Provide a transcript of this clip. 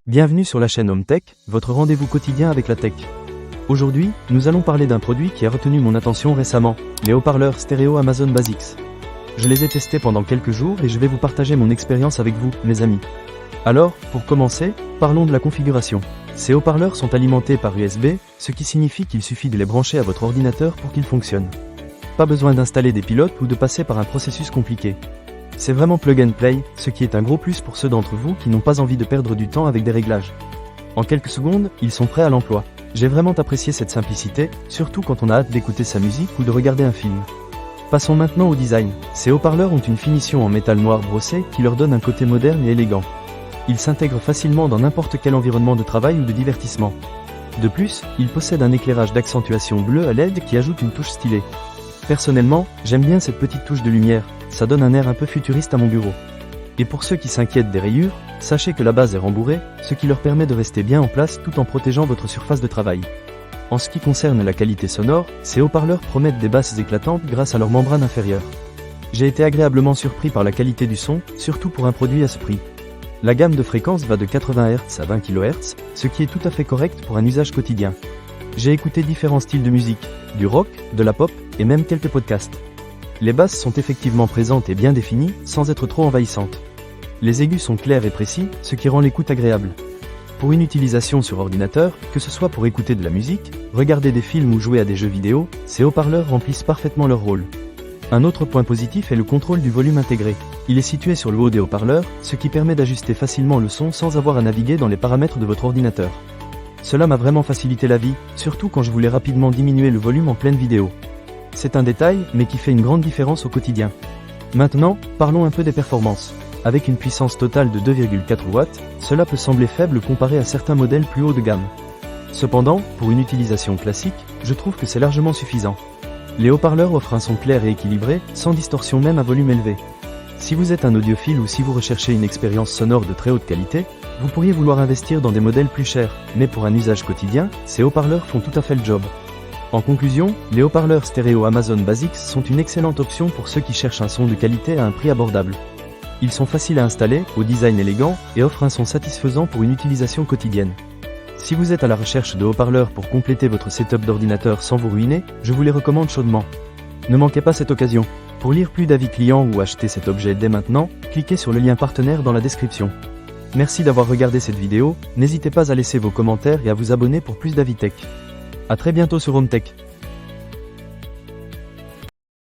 Bienvenue sur la chaîne Home Tech, votre rendez-vous quotidien avec la tech. Aujourd'hui, nous allons parler d'un produit qui a retenu mon attention récemment, les haut-parleurs stéréo Amazon Basics. Je les ai testés pendant quelques jours et je vais vous partager mon expérience avec vous, mes amis. Alors, pour commencer, parlons de la configuration. Ces haut-parleurs sont alimentés par USB, ce qui signifie qu'il suffit de les brancher à votre ordinateur pour qu'ils fonctionnent. Pas besoin d'installer des pilotes ou de passer par un processus compliqué. C'est vraiment plug and play, ce qui est un gros plus pour ceux d'entre vous qui n'ont pas envie de perdre du temps avec des réglages. En quelques secondes, ils sont prêts à l'emploi. J'ai vraiment apprécié cette simplicité, surtout quand on a hâte d'écouter sa musique ou de regarder un film. Passons maintenant au design. Ces haut-parleurs ont une finition en métal noir brossé qui leur donne un côté moderne et élégant. Ils s'intègrent facilement dans n'importe quel environnement de travail ou de divertissement. De plus, ils possèdent un éclairage d'accentuation bleu à LED qui ajoute une touche stylée. Personnellement, j'aime bien cette petite touche de lumière, ça donne un air un peu futuriste à mon bureau. Et pour ceux qui s'inquiètent des rayures, sachez que la base est rembourrée, ce qui leur permet de rester bien en place tout en protégeant votre surface de travail. En ce qui concerne la qualité sonore, ces haut-parleurs promettent des basses éclatantes grâce à leur membrane inférieure. J'ai été agréablement surpris par la qualité du son, surtout pour un produit à ce prix. La gamme de fréquences va de 80 Hz à 20 kHz, ce qui est tout à fait correct pour un usage quotidien. J'ai écouté différents styles de musique, du rock, de la pop, et même quelques podcasts. Les basses sont effectivement présentes et bien définies, sans être trop envahissantes. Les aigus sont clairs et précis, ce qui rend l'écoute agréable. Pour une utilisation sur ordinateur, que ce soit pour écouter de la musique, regarder des films ou jouer à des jeux vidéo, ces haut-parleurs remplissent parfaitement leur rôle. Un autre point positif est le contrôle du volume intégré. Il est situé sur le haut des haut-parleurs, ce qui permet d'ajuster facilement le son sans avoir à naviguer dans les paramètres de votre ordinateur. Cela m'a vraiment facilité la vie, surtout quand je voulais rapidement diminuer le volume en pleine vidéo. C'est un détail, mais qui fait une grande différence au quotidien. Maintenant, parlons un peu des performances. Avec une puissance totale de 2,4 watts, cela peut sembler faible comparé à certains modèles plus haut de gamme. Cependant, pour une utilisation classique, je trouve que c'est largement suffisant. Les haut-parleurs offrent un son clair et équilibré, sans distorsion même à volume élevé. Si vous êtes un audiophile ou si vous recherchez une expérience sonore de très haute qualité, vous pourriez vouloir investir dans des modèles plus chers, mais pour un usage quotidien, ces haut-parleurs font tout à fait le job. En conclusion, les haut-parleurs stéréo Amazon Basics sont une excellente option pour ceux qui cherchent un son de qualité à un prix abordable. Ils sont faciles à installer, au design élégant, et offrent un son satisfaisant pour une utilisation quotidienne. Si vous êtes à la recherche de haut-parleurs pour compléter votre setup d'ordinateur sans vous ruiner, je vous les recommande chaudement. Ne manquez pas cette occasion. Pour lire plus d'avis clients ou acheter cet objet dès maintenant, cliquez sur le lien partenaire dans la description. Merci d'avoir regardé cette vidéo, n'hésitez pas à laisser vos commentaires et à vous abonner pour plus d'avis tech. À très bientôt sur Home Tech.